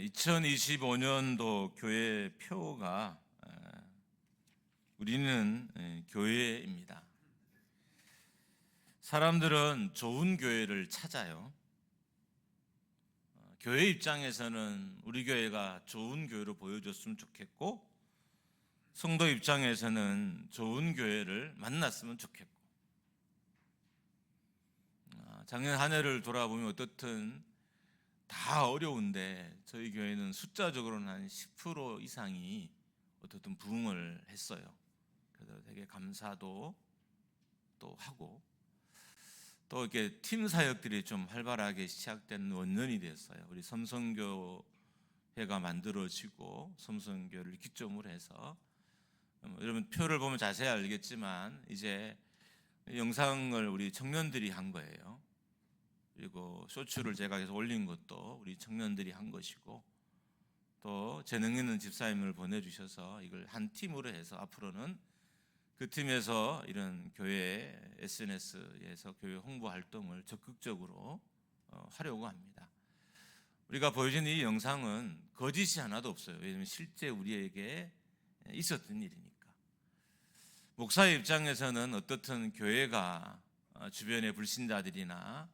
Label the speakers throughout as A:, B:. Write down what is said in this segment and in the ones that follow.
A: 2025년도 교회 표가 우리는 교회입니다. 사람들은 좋은 교회를 찾아요. 교회 입장에서는 우리 교회가 좋은 교회로 보여줬으면 좋겠고, 성도 입장에서는 좋은 교회를 만났으면 좋겠고, 작년 한 해를 돌아보면 어떻든 다 어려운데 저희 교회는 숫자적으로는 한 10% 이상이 어떻든 부흥을 했어요. 그래서 되게 감사도 또 하고, 또 이렇게 팀 사역들이 좀 활발하게 시작된 원년이 됐어요. 우리 섬성교회가 만들어지고 섬성교를 기점으로 해서, 여러분 표를 보면 자세히 알겠지만 이제 영상을 우리 청년들이 한 거예요. 그리고 쇼츠를 제가 계속 올린 것도 우리 청년들이 한 것이고, 또 재능 있는 집사님을 보내주셔서 이걸 한 팀으로 해서 앞으로는 그 팀에서 이런 교회 SNS에서 교회 홍보 활동을 적극적으로 하려고 합니다. 우리가 보여준 이 영상은 거짓이 하나도 없어요. 왜냐하면 실제 우리에게 있었던 일이니까. 목사의 입장에서는 어떻든 교회가 주변의 불신자들이나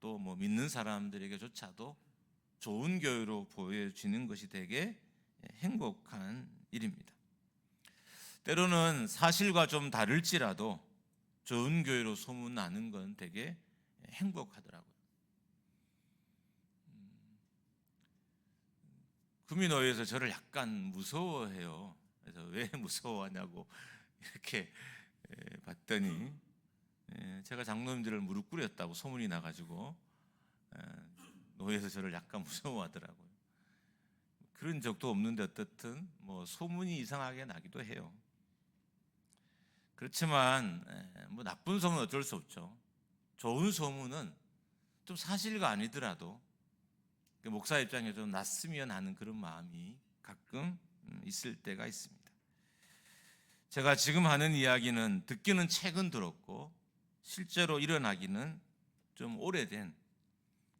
A: 또 뭐 믿는 사람들에게조차도 좋은 교회로 보여지는 것이 되게 행복한 일입니다. 때로는 사실과 좀 다를지라도 좋은 교회로 소문나는 건 되게 행복하더라고요. 구민호에서 저를 약간 무서워해요. 그래서 왜 무서워하냐고 이렇게 봤더니 제가 장로님들을 무릎 꿇였다고 소문이 나가지고 노예에서 저를 약간 무서워하더라고요. 그런 적도 없는데 어떻든 뭐 소문이 이상하게 나기도 해요. 그렇지만 뭐 나쁜 소문은 어쩔 수 없죠. 좋은 소문은 좀 사실과 아니더라도 목사 입장에 좀 났으면 하는 그런 마음이 가끔 있을 때가 있습니다. 제가 지금 하는 이야기는 듣기는 최근 들었고 실제로 일어나기는 좀 오래된,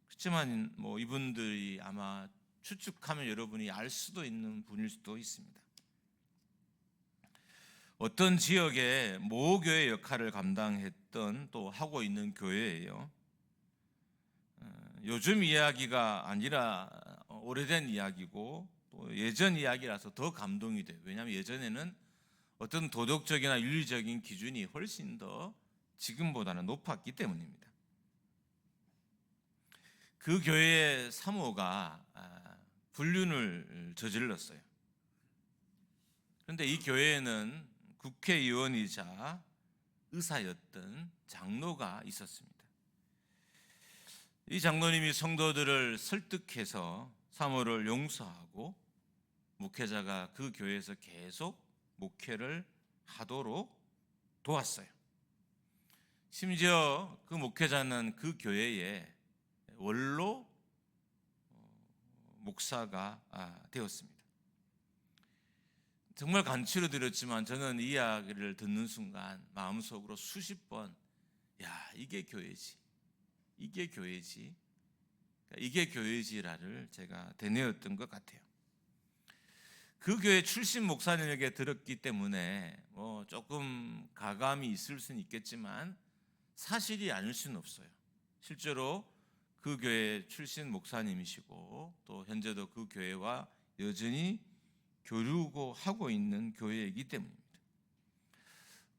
A: 그렇지만 뭐 이분들이 아마 추측하면 여러분이 알 수도 있는 분일 수도 있습니다. 어떤 지역의 모교회 역할을 감당했던 또 하고 있는 교회예요. 요즘 이야기가 아니라 오래된 이야기고 또 예전 이야기라서 더 감동이 돼요. 왜냐하면 예전에는 어떤 도덕적이나 윤리적인 기준이 훨씬 더 지금보다는 높았기 때문입니다. 그 교회의 사모가 불륜을 저질렀어요. 그런데 이 교회에는 국회의원이자 의사였던 장로가 있었습니다. 이 장로님이 성도들을 설득해서 사모를 용서하고 목회자가 그 교회에서 계속 목회를 하도록 도왔어요. 심지어 그 목회자는 그 교회의 원로 목사가 되었습니다. 정말 간추려 드렸지만 저는 이 이야기를 듣는 순간 마음속으로 수십 번 이게 교회지, 이게 교회지, 이게 교회지라를 제가 되뇌었던 것 같아요. 그 교회 출신 목사님에게 들었기 때문에 뭐 조금 가감이 있을 수는 있겠지만 사실이 아닐 수는 없어요. 실제로 그 교회 출신 목사님이시고 또 현재도 그 교회와 여전히 교류고 하고 있는 교회이기 때문입니다.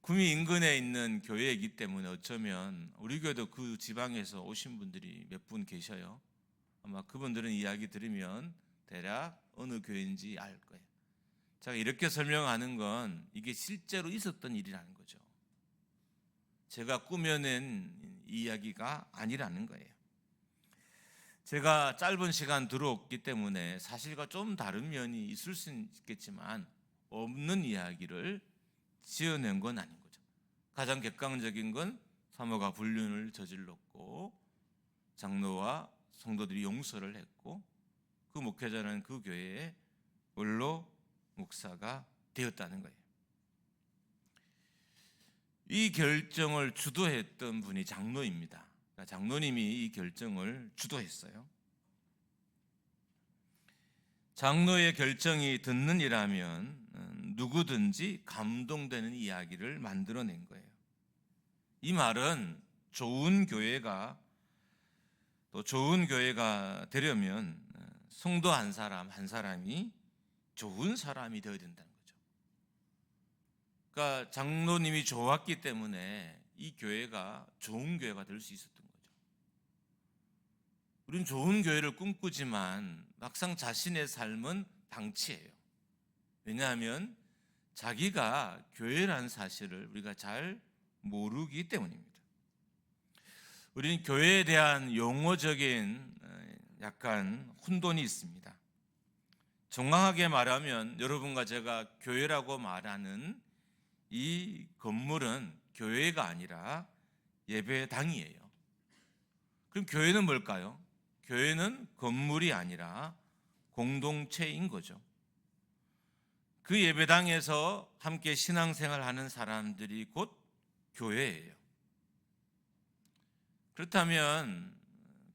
A: 구미 인근에 있는 교회이기 때문에 어쩌면 우리 교회도 그 지방에서 오신 분들이 몇 분 계셔요. 아마 그분들은 이야기 들으면 대략 어느 교회인지 알 거예요. 제가 이렇게 설명하는 건 이게 실제로 있었던 일이라는 거죠. 제가 꾸며낸 이야기가 아니라는 거예요. 제가 짧은 시간 들어왔기 때문에 사실과 좀 다른 면이 있을 수는 있겠지만 없는 이야기를 지어낸 건 아닌 거죠. 가장 객관적인 건 사모가 불륜을 저질렀고 장로와 성도들이 용서를 했고 그 목회자는 그 교회의 원로 목사가 되었다는 거예요. 이 결정을 주도했던 분이 장로입니다. 장로님이 이 결정을 주도했어요. 장로의 결정이 듣는 이라면 누구든지 감동되는 이야기를 만들어낸 거예요. 이 말은 좋은 교회가 되려면 성도 한 사람이 좋은 사람이 되어야 된다는 거죠. 그러니까 장로님이 좋았기 때문에 이 교회가 좋은 교회가 될 수 있었던 거죠. 우리는 좋은 교회를 꿈꾸지만 막상 자신의 삶은 방치해요. 왜냐하면 자기가 교회라는 사실을 우리가 잘 모르기 때문입니다. 우리는 교회에 대한 용어적인 약간 혼돈이 있습니다. 정확하게 말하면 여러분과 제가 교회라고 말하는 이 건물은 교회가 아니라 예배당이에요. 그럼 교회는 뭘까요? 교회는 건물이 아니라 공동체인 거죠. 그 예배당에서 함께 신앙생활하는 사람들이 곧 교회예요. 그렇다면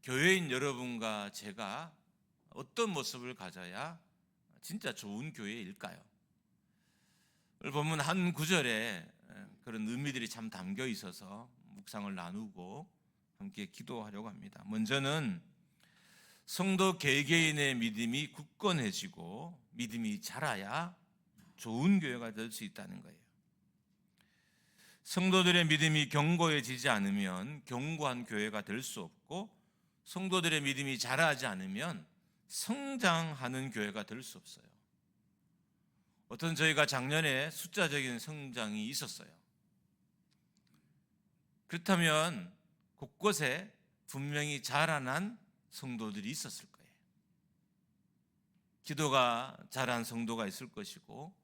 A: 교회인 여러분과 제가 어떤 모습을 가져야 진짜 좋은 교회일까요? 오늘 본문 한 구절에 그런 의미들이 참 담겨 있어서 묵상을 나누고 함께 기도하려고 합니다. 먼저는 성도 개개인의 믿음이 굳건해지고 믿음이 자라야 좋은 교회가 될 수 있다는 거예요. 성도들의 믿음이 견고해지지 않으면 견고한 교회가 될 수 없고, 성도들의 믿음이 자라지 않으면 성장하는 교회가 될 수 없어요. 어떤 저희가 작년에 숫자적인 성장이 있었어요. 그렇다면 곳곳에 분명히 자라난 성도들이 있었을 거예요. 기도가 자란 성도가 있을 것이고,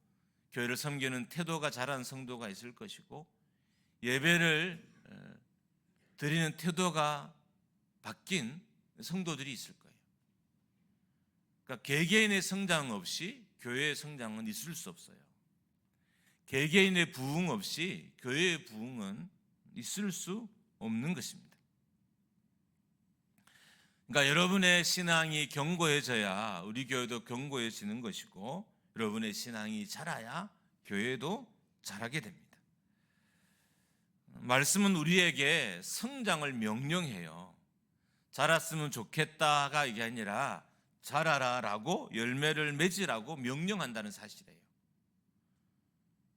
A: 교회를 섬기는 태도가 자란 성도가 있을 것이고, 예배를 드리는 태도가 바뀐 성도들이 있을 거예요. 그러니까 개개인의 성장 없이 교회의 성장은 있을 수 없어요. 개개인의 부흥 없이 교회의 부흥은 있을 수 없는 것입니다. 그러니까 여러분의 신앙이 견고해져야 우리 교회도 견고해지는 것이고, 여러분의 신앙이 자라야 교회도 자라게 됩니다. 말씀은 우리에게 성장을 명령해요. 자랐으면 좋겠다가 이게 아니라 자라라라고 열매를 맺으라고 명령한다는 사실이에요.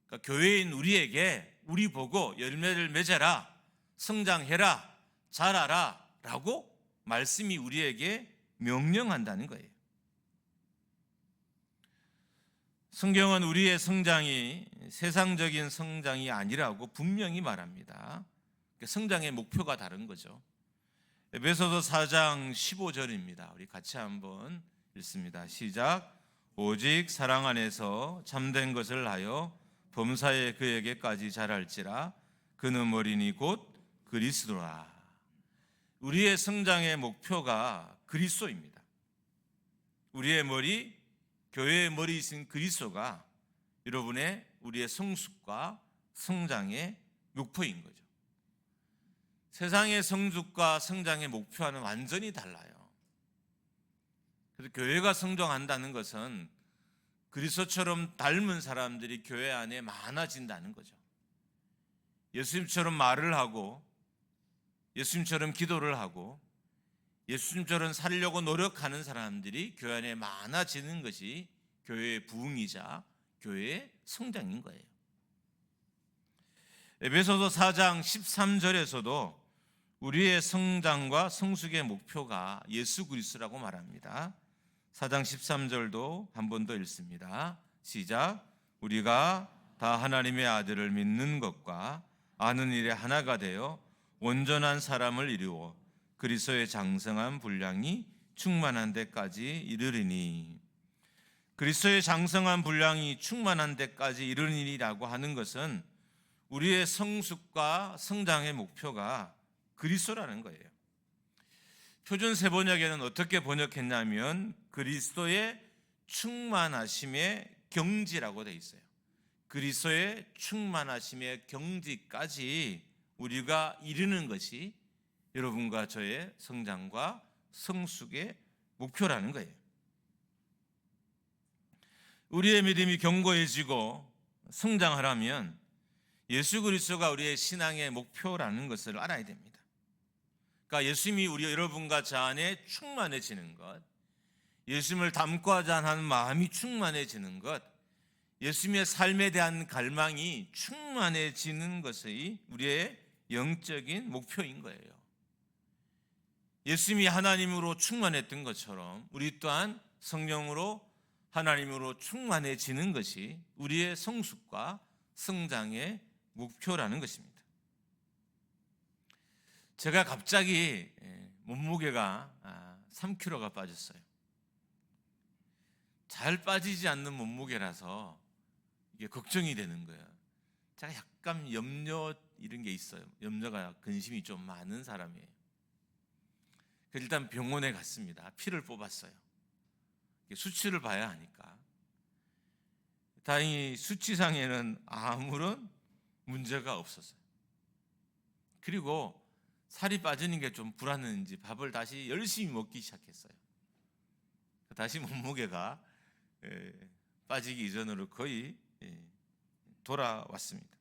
A: 그러니까 교회인 우리에게 우리 보고 열매를 맺어라, 성장해라, 자라라 라고 말씀이 우리에게 명령한다는 거예요. 성경은 우리의 성장이 세상적인 성장이 아니라고 분명히 말합니다. 성장의 목표가 다른 거죠. 에베소서 4장 15절입니다. 우리 같이 한번 읽습니다. 시작. 오직 사랑 안에서 참된 것을 하여 범사에 그에게까지 자랄지라. 그는 어린이 곧 그리스도라. 우리의 성장의 목표가 그리스도입니다. 우리의 머리, 교회의 머리이신 그리스도가 우리의 성숙과 성장의 목표인 거죠. 세상의 성숙과 성장의 목표와는 완전히 달라요. 그래서 교회가 성장한다는 것은 그리스도처럼 닮은 사람들이 교회 안에 많아진다는 거죠. 예수님처럼 말을 하고, 예수님처럼 기도를 하고, 예수님처럼 살려고 노력하는 사람들이 교회 안에 많아지는 것이 교회의 부흥이자 교회의 성장인 거예요. 에베소서 4장 13절에서도 우리의 성장과 성숙의 목표가 예수 그리스도라고 말합니다. 4장 13절도 한 번 더 읽습니다. 시작. 우리가 다 하나님의 아들을 믿는 것과 아는 일에 하나가 되어 온전한 사람을 이루어 그리스도의 장성한 분량이 충만한 데까지 이르리니. 그리스도의 장성한 분량이 충만한 데까지 이르리니라고 하는 것은 우리의 성숙과 성장의 목표가 그리스도라는 거예요. 표준 세번역에는 어떻게 번역했냐면 그리스도의 충만하심의 경지라고 되어 있어요. 그리스도의 충만하심의 경지까지 우리가 이르는 것이 여러분과 저의 성장과 성숙의 목표라는 거예요. 우리의 믿음이 견고해지고 성장하려면 예수 그리스도가 우리의 신앙의 목표라는 것을 알아야 됩니다. 그러니까 예수님이 우리 여러분과 저 안에 충만해지는 것, 예수님을 닮고자 하는 마음이 충만해지는 것, 예수님의 삶에 대한 갈망이 충만해지는 것이 우리의 영적인 목표인 거예요. 예수님이 하나님으로 충만했던 것처럼 우리 또한 성령으로 하나님으로 충만해지는 것이 우리의 성숙과 성장의 목표라는 것입니다. 제가 갑자기 몸무게가 3kg가 빠졌어요. 잘 빠지지 않는 몸무게라서 이게 걱정이 되는 거예요. 제가 약간 염려 이런 게 있어요. 염려가 근심이 좀 많은 사람이에요. 일단 병원에 갔습니다. 피를 뽑았어요. 수치를 봐야 하니까. 다행히 수치상에는 아무런 문제가 없었어요. 그리고 살이 빠지는 게 좀 불안했는지 밥을 다시 열심히 먹기 시작했어요. 다시 몸무게가 빠지기 이전으로 거의 돌아왔습니다.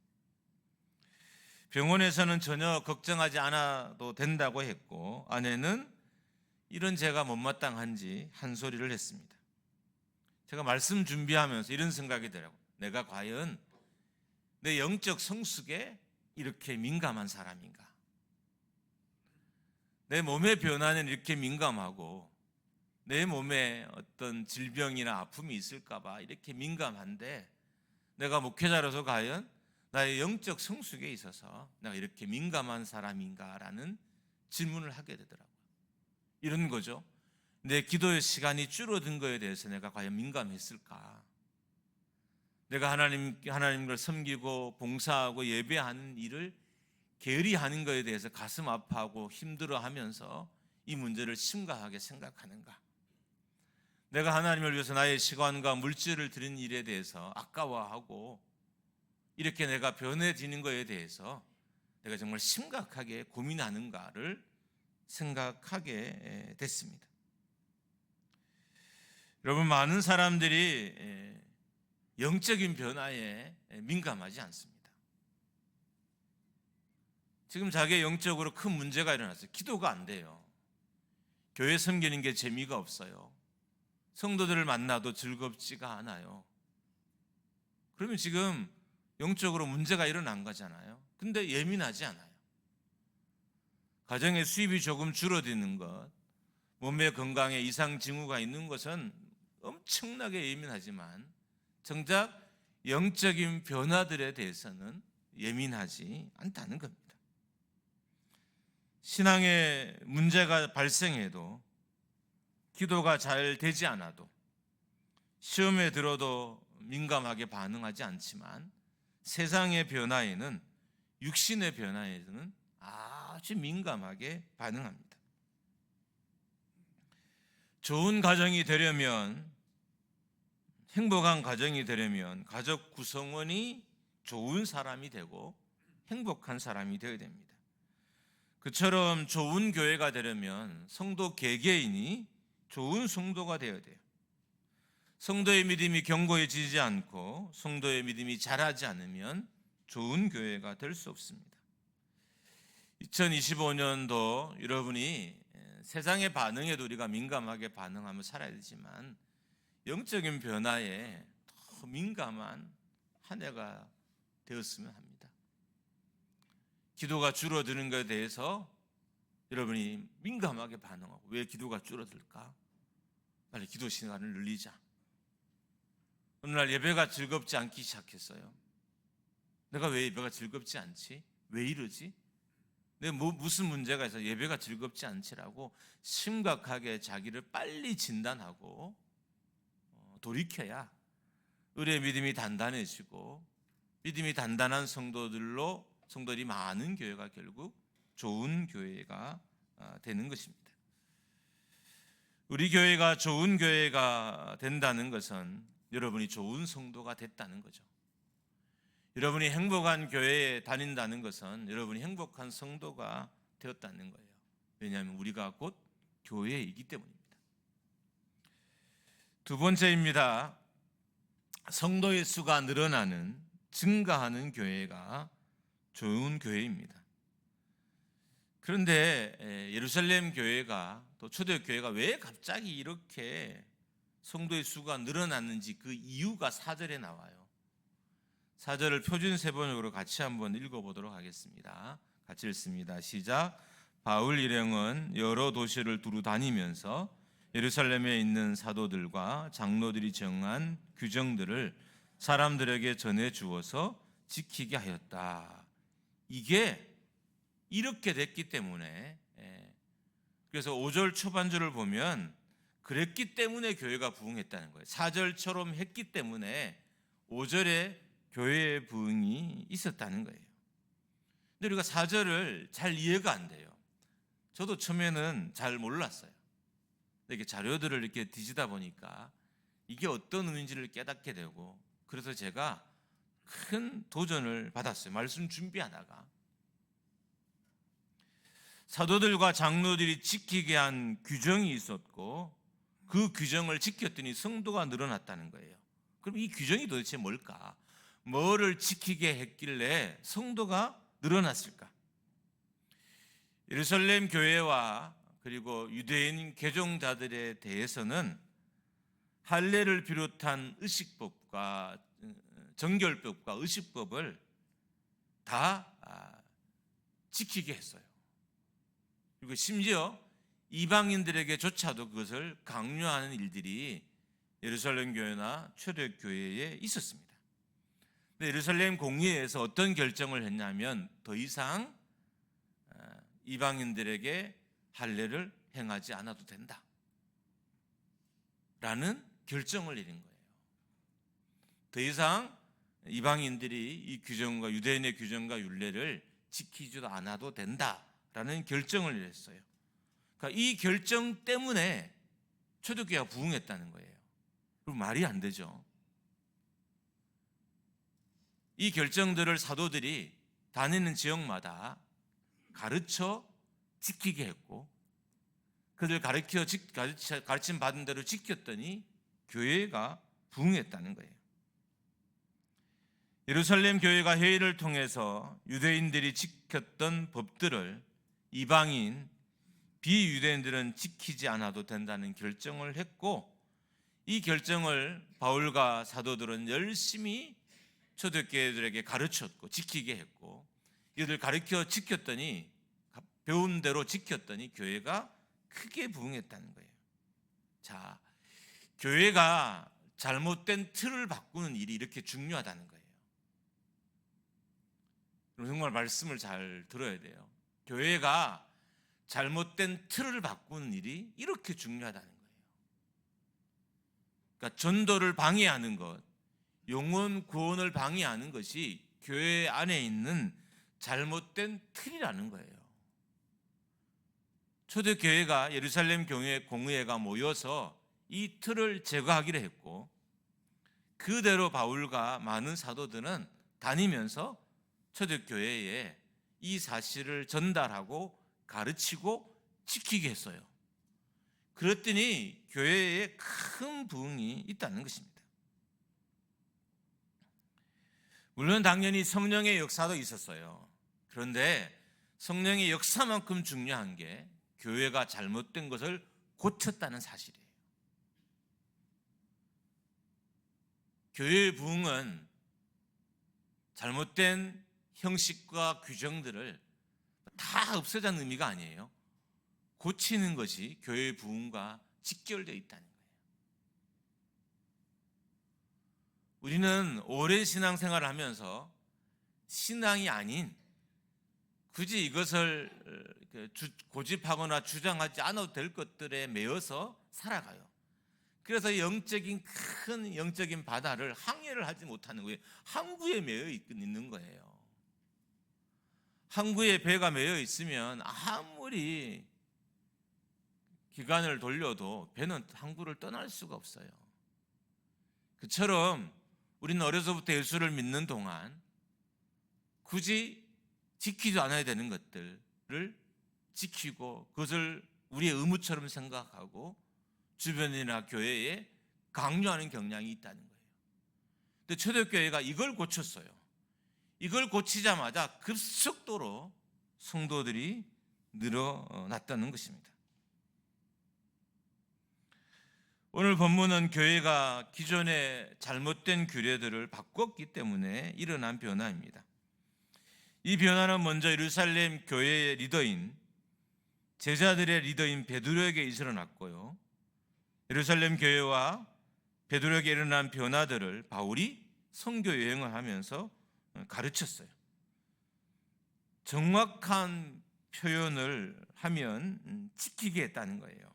A: 병원에서는 전혀 걱정하지 않아도 된다고 했고, 아내는 이런 제가 못마땅한지 한 소리를 했습니다. 제가 말씀 준비하면서 이런 생각이 들어요. 내가 과연 내 영적 성숙에 이렇게 민감한 사람인가? 내 몸의 변화는 이렇게 민감하고 내 몸에 어떤 질병이나 아픔이 있을까 봐 이렇게 민감한데 내가 목회자로서 과연 나의 영적 성숙에 있어서 내가 이렇게 민감한 사람인가라는 질문을 하게 되더라고요. 이런 거죠. 내 기도의 시간이 줄어든 거에 대해서 내가 과연 민감했을까? 내가 하나님을 섬기고 봉사하고 예배하는 일을 게으리 하는 것에 대해서 가슴 아파하고 힘들어하면서 이 문제를 심각하게 생각하는가? 내가 하나님을 위해서 나의 시간과 물질을 드린 일에 대해서 아까워하고 이렇게 내가 변해지는 것에 대해서 내가 정말 심각하게 고민하는가를 생각하게 됐습니다. 여러분, 많은 사람들이 영적인 변화에 민감하지 않습니다. 지금 자기의 영적으로 큰 문제가 일어났어요. 기도가 안 돼요. 교회 섬기는 게 재미가 없어요. 성도들을 만나도 즐겁지가 않아요. 그러면 지금 영적으로 문제가 일어난 거잖아요. 근데 예민하지 않아요. 가정의 수입이 조금 줄어드는 것, 몸의 건강에 이상 징후가 있는 것은 엄청나게 예민하지만 정작 영적인 변화들에 대해서는 예민하지 않다는 겁니다. 신앙에 문제가 발생해도 기도가 잘 되지 않아도 시험에 들어도 민감하게 반응하지 않지만 세상의 변화에는 육신의 변화에는 아주 민감하게 반응합니다. 좋은 가정이 되려면 행복한 가정이 되려면 가족 구성원이 좋은 사람이 되고 행복한 사람이 되어야 됩니다. 그처럼 좋은 교회가 되려면 성도 개개인이 좋은 성도가 되어야 돼요. 성도의 믿음이 견고해지지 않고 성도의 믿음이 자라지 않으면 좋은 교회가 될 수 없습니다. 2025년도 여러분이 세상의 반응에도 우리가 민감하게 반응하며 살아야 되지만 영적인 변화에 더 민감한 한 해가 되었으면 합니다. 기도가 줄어드는 것에 대해서 여러분이 민감하게 반응하고 왜 기도가 줄어들까? 빨리 기도 시간을 늘리자. 어느 날 예배가 즐겁지 않기 시작했어요. 내가 왜 예배가 즐겁지 않지? 왜 이러지? 내가 무슨 문제가 있어 예배가 즐겁지 않지라고 심각하게 자기를 빨리 진단하고 돌이켜야 우리의 믿음이 단단해지고 믿음이 단단한 성도들이 많은 교회가 결국 좋은 교회가 되는 것입니다. 우리 교회가 좋은 교회가 된다는 것은 여러분이 좋은 성도가 됐다는 거죠. 여러분이 행복한 교회에 다닌다는 것은 여러분이 행복한 성도가 되었다는 거예요. 왜냐하면 우리가 곧 교회이기 때문입니다. 두 번째입니다. 성도의 수가 늘어나는, 증가하는 교회가 좋은 교회입니다. 그런데 예루살렘 교회가, 또 초대교회가 왜 갑자기 이렇게 성도의 수가 늘어났는지 그 이유가 4절에 나와요. 4절을 표준 세번역으로 같이 한번 읽어보도록 하겠습니다. 같이 읽습니다. 시작. 바울 일행은 여러 도시를 두루 다니면서 예루살렘에 있는 사도들과 장로들이 정한 규정들을 사람들에게 전해 주어서 지키게 하였다. 이게 이렇게 됐기 때문에, 그래서 5절 초반절을 보면 그랬기 때문에 교회가 부흥했다는 거예요. 4절처럼 했기 때문에 5절에 교회의 부흥이 있었다는 거예요. 근데 우리가 4절을 잘 이해가 안 돼요. 저도 처음에는 잘 몰랐어요. 이렇게 자료들을 이렇게 뒤지다 보니까 이게 어떤 의미인지를 깨닫게 되고, 그래서 제가 큰 도전을 받았어요. 말씀 준비하다가 사도들과 장로들이 지키게 한 규정이 있었고, 그 규정을 지켰더니 성도가 늘어났다는 거예요. 그럼 이 규정이 도대체 뭘까? 뭐를 지키게 했길래 성도가 늘어났을까? 예루살렘 교회와 그리고 유대인 개종자들에 대해서는 할례를 비롯한 의식법과 정결법과 의식법을 다 지키게 했어요. 그리고 심지어 이방인들에게조차도 그것을 강요하는 일들이 예루살렘 교회나 초대교회에 있었습니다. 근데 예루살렘 공의회에서 어떤 결정을 했냐면 더 이상 이방인들에게 할례를 행하지 않아도 된다 라는 결정을 내린 거예요. 더 이상 이방인들이 이 규정과 유대인의 규정과 율례를 지키지도 않아도 된다라는 결정을 내렸어요. 그러니까 이 결정 때문에 초대교회가 부흥했다는 거예요. 그럼 말이 안 되죠. 이 결정들을 사도들이 다니는 지역마다 가르쳐 지키게 했고, 그들 가르침 받은 대로 지켰더니 교회가 부흥했다는 거예요. 예루살렘 교회가 회의를 통해서 유대인들이 지켰던 법들을 이방인, 비유대인들은 지키지 않아도 된다는 결정을 했고, 이 결정을 바울과 사도들은 열심히 초대교회들에게 가르쳤고 지키게 했고, 이들 가르쳐 지켰더니, 배운 대로 지켰더니 교회가 크게 부흥했다는 거예요. 자, 교회가 잘못된 틀을 바꾸는 일이 이렇게 중요하다는 거예요. 정말 말씀을 잘 들어야 돼요. 교회가 잘못된 틀을 바꾸는 일이 이렇게 중요하다는 거예요. 그러니까 전도를 방해하는 것, 영혼 구원을 방해하는 것이 교회 안에 있는 잘못된 틀이라는 거예요. 초대교회가 예루살렘 교회 공의회가 모여서 이 틀을 제거하기로 했고, 그대로 바울과 많은 사도들은 다니면서 초대교회에 이 사실을 전달하고 가르치고 지키게 했어요. 그랬더니 교회에 큰 부흥이 있다는 것입니다. 물론 당연히 성령의 역사도 있었어요. 그런데 성령의 역사만큼 중요한 게 교회가 잘못된 것을 고쳤다는 사실이에요. 교회의 부흥은 잘못된 형식과 규정들을 다 없애자는 의미가 아니에요. 고치는 것이 교회의 부흥과 직결되어 있다는 거예요. 우리는 오랜 신앙생활을 하면서 신앙이 아닌, 굳이 이것을 고집하거나 주장하지 않아도 될 것들에 매여서 살아가요. 그래서 큰 영적인 바다를 항해를 하지 못하는 거예요. 항구에 매여 있는 거예요. 항구에 배가 매여 있으면 아무리 기관을 돌려도 배는 항구를 떠날 수가 없어요. 그처럼 우리는 어려서부터 예수를 믿는 동안 굳이 지키지 않아야 되는 것들을 지키고 그것을 우리의 의무처럼 생각하고 주변이나 교회에 강요하는 경향이 있다는 거예요. 근데 초대교회가 이걸 고쳤어요. 이걸 고치자마자 급속도로 성도들이 늘어났다는 것입니다. 오늘 본문은 교회가 기존의 잘못된 규례들을 바꿨기 때문에 일어난 변화입니다. 이 변화는 먼저 예루살렘 교회의 리더인 제자들의 리더인 베드로에게 일어났고요. 예루살렘 교회와 베드로에게 일어난 변화들을 바울이 선교 여행을 하면서 가르쳤어요. 정확한 표현을 하면 지키게 했다는 거예요.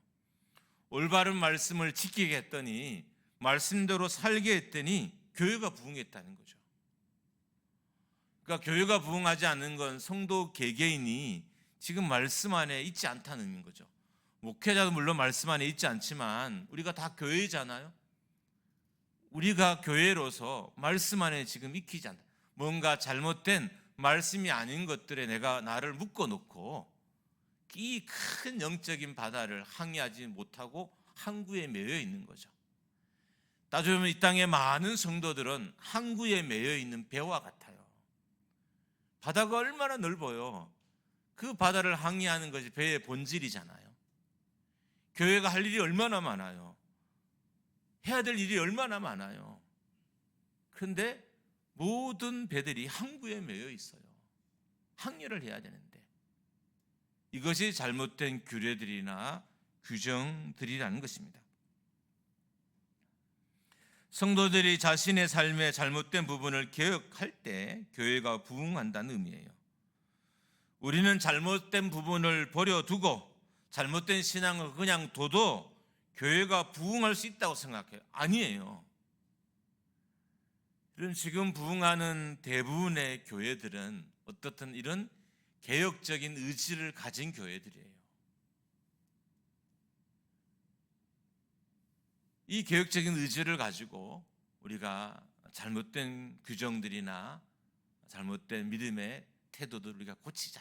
A: 올바른 말씀을 지키게 했더니, 말씀대로 살게 했더니 교회가 부흥했다는 거죠. 그러니까 교회가 부흥하지 않는 건 성도 개개인이 지금 말씀 안에 있지 않다는 거죠. 목회자도 물론 말씀 안에 있지 않지만 우리가 다 교회잖아요. 우리가 교회로서 말씀 안에 지금 익히지 않다. 뭔가 잘못된 말씀이 아닌 것들에 내가 나를 묶어놓고 이 큰 영적인 바다를 항해하지 못하고 항구에 매여 있는 거죠. 따져보면 이 땅의 많은 성도들은 항구에 매여 있는 배와 같아요. 바다가 얼마나 넓어요. 그 바다를 항해하는 것이 배의 본질이잖아요. 교회가 할 일이 얼마나 많아요. 해야 될 일이 얼마나 많아요. 그런데 모든 배들이 항구에 매여 있어요. 항해를 해야 되는데 이것이 잘못된 규례들이나 규정들이라는 것입니다. 성도들이 자신의 삶의 잘못된 부분을 개혁할 때 교회가 부흥한다는 의미예요. 우리는 잘못된 부분을 버려두고 잘못된 신앙을 그냥 둬도 교회가 부흥할 수 있다고 생각해요. 아니에요. 이런 지금 부흥하는 대부분의 교회들은 어떻든 이런 개혁적인 의지를 가진 교회들이에요. 이 개혁적인 의지를 가지고 우리가 잘못된 규정들이나 잘못된 믿음의 태도들 우리가 고치자.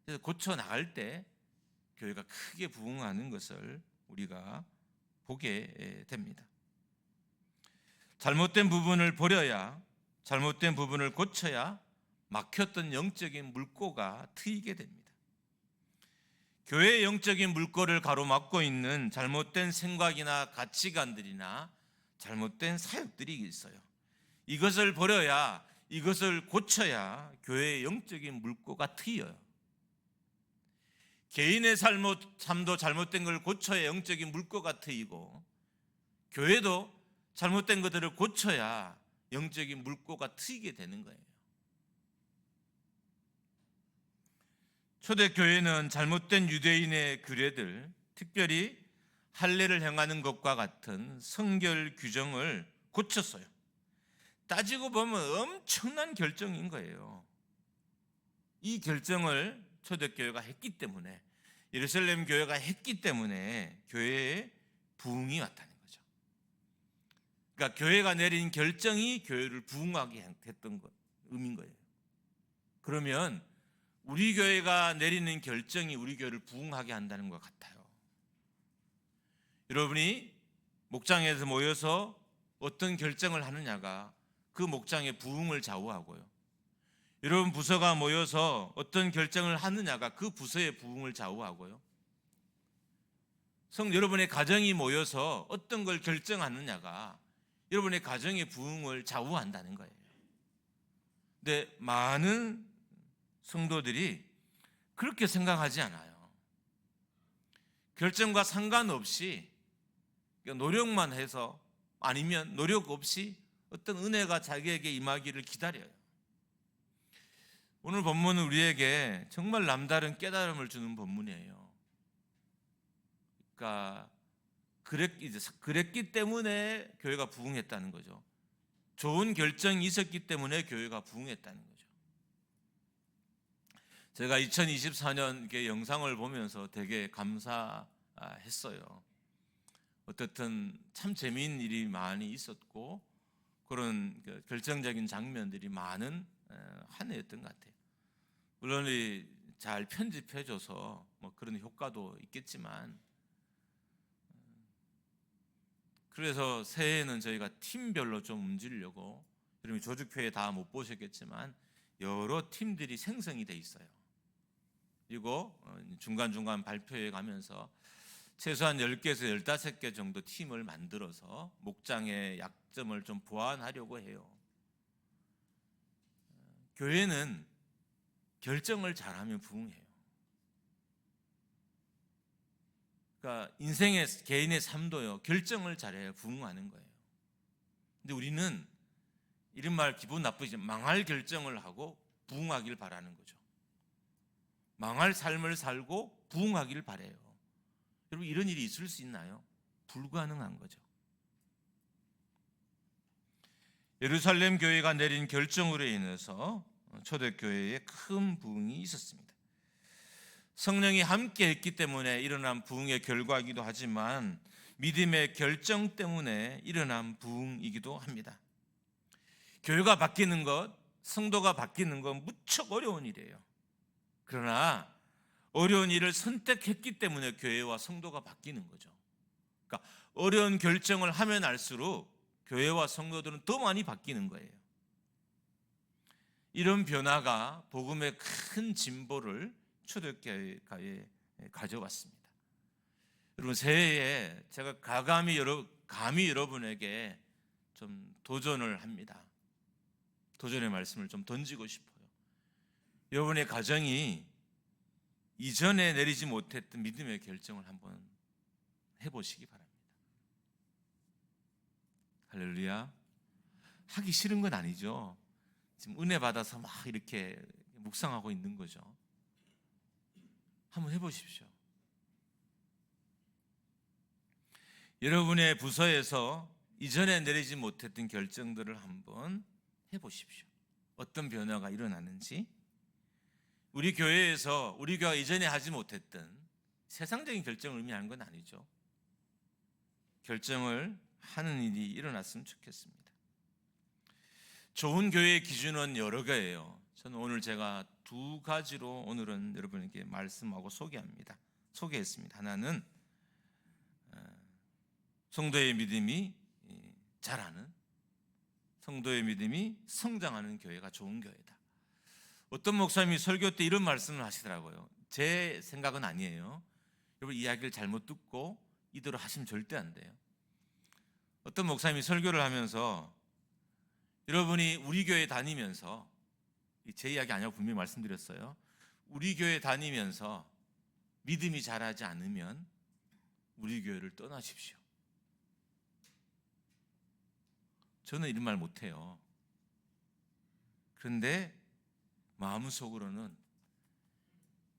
A: 그래서 고쳐 나갈 때 교회가 크게 부흥하는 것을 우리가 보게 됩니다. 잘못된 부분을 버려야, 잘못된 부분을 고쳐야 막혔던 영적인 물꼬가 트이게 됩니다. 교회의 영적인 물꼬를 가로막고 있는 잘못된 생각이나 가치관들이나 잘못된 사역들이 있어요. 이것을 버려야, 이것을 고쳐야 교회의 영적인 물꼬가 트여요. 개인의 삶도 잘못된 걸 고쳐야 영적인 물꼬가 트이고, 교회도 잘못된 것들을 고쳐야 영적인 물꼬가 트이게 되는 거예요. 초대교회는 잘못된 유대인의 규례들, 특별히 할례를 행하는 것과 같은 성결 규정을 고쳤어요. 따지고 보면 엄청난 결정인 거예요. 이 결정을 초대교회가 했기 때문에, 예루살렘 교회가 했기 때문에 교회에 부흥이 왔다는 거죠. 그러니까 교회가 내린 결정이 교회를 부흥하게 했던 의미인 거예요. 그러면 우리 교회가 내리는 결정이 우리 교회를 부흥하게 한다는 것 같아요. 여러분이 목장에서 모여서 어떤 결정을 하느냐가 그 목장의 부흥을 좌우하고요. 여러분 부서가 모여서 어떤 결정을 하느냐가 그 부서의 부흥을 좌우하고요. 여러분의 가정이 모여서 어떤 걸 결정하느냐가 여러분의 가정의 부흥을 좌우한다는 거예요. 근데 많은 성도들이 그렇게 생각하지 않아요. 결정과 상관없이 노력만 해서, 아니면 노력 없이 어떤 은혜가 자기에게 임하기를 기다려요. 오늘 본문은 우리에게 정말 남다른 깨달음을 주는 본문이에요. 그러니까 그랬기 때문에 교회가 부흥했다는 거죠. 좋은 결정이 있었기 때문에 교회가 부흥했다는 거죠. 제가 2024년 영상을 보면서 되게 감사했어요. 어떻든 참 재미있는 일이 많이 있었고 그런 결정적인 장면들이 많은 한 해였던 것 같아요. 물론 잘 편집해줘서 뭐 그런 효과도 있겠지만, 그래서 새해에는 저희가 팀별로 좀 움직이려고, 여러분 조직표에 다 못 보셨겠지만 여러 팀들이 생성이 돼 있어요. 그리고 중간중간 발표해 가면서 최소한 10개에서 15개 정도 팀을 만들어서 목장의 약점을 좀 보완하려고 해요. 교회는 결정을 잘하면 부흥해요. 그러니까 인생의 개인의 삶도요, 결정을 잘해야 부흥하는 거예요. 근데 우리는 이런 말 기분 나쁘지, 망할 결정을 하고 부흥하길 바라는 거죠. 망할 삶을 살고 부흥하길 바래요. 여러분, 이런 일이 있을 수 있나요? 불가능한 거죠. 예루살렘 교회가 내린 결정으로 인해서 초대교회에 큰 부흥이 있었습니다. 성령이 함께 했기 때문에 일어난 부흥의 결과이기도 하지만 믿음의 결정 때문에 일어난 부흥이기도 합니다. 교회가 바뀌는 것, 성도가 바뀌는 건 무척 어려운 일이에요. 그러나 어려운 일을 선택했기 때문에 교회와 성도가 바뀌는 거죠. 그러니까 어려운 결정을 하면 할수록 교회와 성도들은 더 많이 바뀌는 거예요. 이런 변화가 복음의 큰 진보를 초대교회에 가져왔습니다. 여러분, 새해에 제가 감히 여러분에게 좀 도전을 합니다. 도전의 말씀을 좀 던지고 싶어요. 여러분의 가정이 이전에 내리지 못했던 믿음의 결정을 한번 해보시기 바랍니다. 할렐루야. 하기 싫은 건 아니죠. 지금 은혜 받아서 막 이렇게 묵상하고 있는 거죠. 한번 해보십시오. 여러분의 부서에서 이전에 내리지 못했던 결정들을 한번 해보십시오. 어떤 변화가 일어나는지. 우리 교회에서 우리 교회가 이전에 하지 못했던 세상적인 결정을 의미하는 건 아니죠. 결정을 하는 일이 일어났으면 좋겠습니다. 좋은 교회의 기준은 여러 개예요. 저는 오늘 제가 2가지로 오늘은 여러분에게 말씀하고 소개했습니다. 하나는 성도의 믿음이 자라는, 성도의 믿음이 성장하는 교회가 좋은 교회다. 어떤 목사님이 설교 때 이런 말씀을 하시더라고요. 제 생각은 아니에요. 여러분, 이야기를 잘못 듣고 이대로 하시면 절대 안 돼요. 어떤 목사님이 설교를 하면서 여러분이 우리 교회 다니면서, 제 이야기 아니라고 분명히 말씀드렸어요. 우리 교회 다니면서 믿음이 자라지 않으면 우리 교회를 떠나십시오. 저는 이런 말 못해요. 그런데 마음속으로는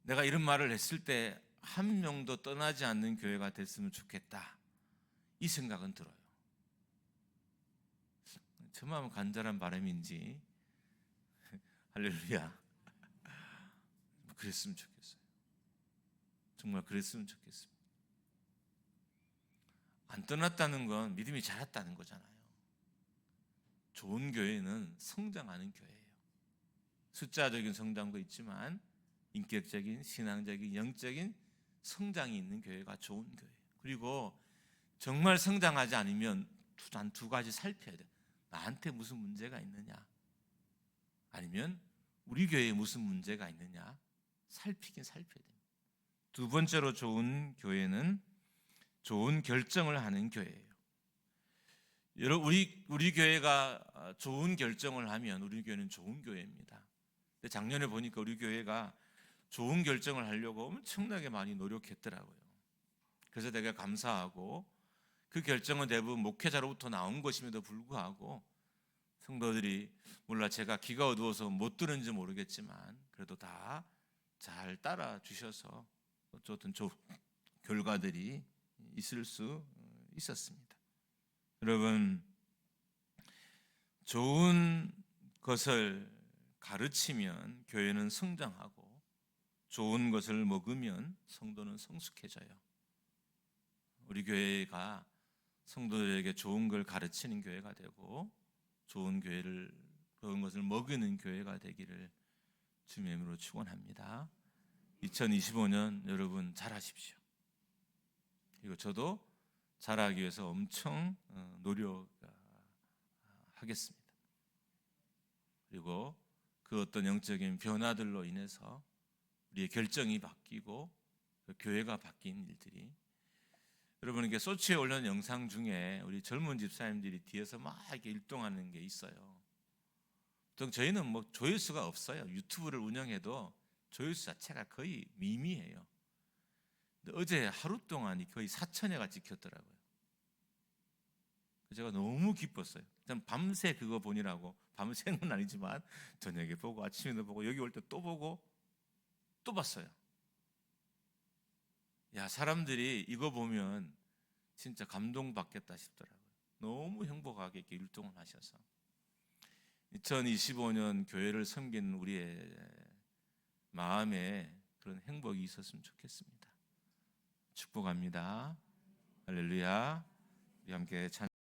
A: 내가 이런 말을 했을 때 한 명도 떠나지 않는 교회가 됐으면 좋겠다, 이 생각은 들어요. 저 마음은 간절한 바람인지 할렐루야, 그랬으면 좋겠어요. 정말 그랬으면 좋겠습니다. 안 떠났다는 건 믿음이 자랐다는 거잖아요. 좋은 교회는 성장하는 교회예요. 숫자적인 성장도 있지만 인격적인, 신앙적인, 영적인 성장이 있는 교회가 좋은 교회예요. 그리고 정말 성장하지 않으면 한 2가지 살펴야 돼요. 나한테 무슨 문제가 있느냐, 아니면 우리 교회에 무슨 문제가 있느냐 살피긴 살펴야 돼요. 2번째로 좋은 교회는 좋은 결정을 하는 교회예요. 여러분, 우리 교회가 좋은 결정을 하면 우리 교회는 좋은 교회입니다. 근데 작년에 보니까 우리 교회가 좋은 결정을 하려고 엄청나게 많이 노력했더라고요. 그래서 되게 감사하고, 그 결정은 대부분 목회자로부터 나온 것임에도 불구하고 성도들이, 몰라 제가 귀가 어두워서 못 들은지 모르겠지만 그래도 다 잘 따라 주셔서 어쨌든 좋은 결과들이 있을 수 있었습니다. 여러분, 좋은 것을 가르치면 교회는 성장하고 좋은 것을 먹으면 성도는 성숙해져요. 우리 교회가 성도들에게 좋은 걸 가르치는 교회가 되고 좋은 것을 먹이는 교회가 되기를 주님의 이름으로 축원합니다. 2025년 여러분 잘하십시오. 그리고 저도 잘하기 위해서 엄청 노력하겠습니다. 그리고 그 어떤 영적인 변화들로 인해서 우리의 결정이 바뀌고 교회가 바뀐 일들이, 여러분 이렇게 소치에 올린 영상 중에 우리 젊은 집사님들이 뒤에서 막 이렇게 일동하는 게 있어요. 보통 저희는 뭐 조회수가 없어요. 유튜브를 운영해도 조회수 자체가 거의 미미해요. 근데 어제 하루 동안 거의 4천회가 찍혔더라고요. 제가 너무 기뻤어요. 일단 밤새 그거 보느라고, 밤새는 건 아니지만 저녁에 보고 아침에도 보고 여기 올 때 또 보고 또 봤어요. 야, 사람들이 이거 보면 진짜 감동받겠다 싶더라고요. 너무 행복하게 이렇게 율동을 하셔서 2025년 교회를 섬기는 우리의 마음에 그런 행복이 있었으면 좋겠습니다. 축복합니다. 할렐루야. 우리 함께 찬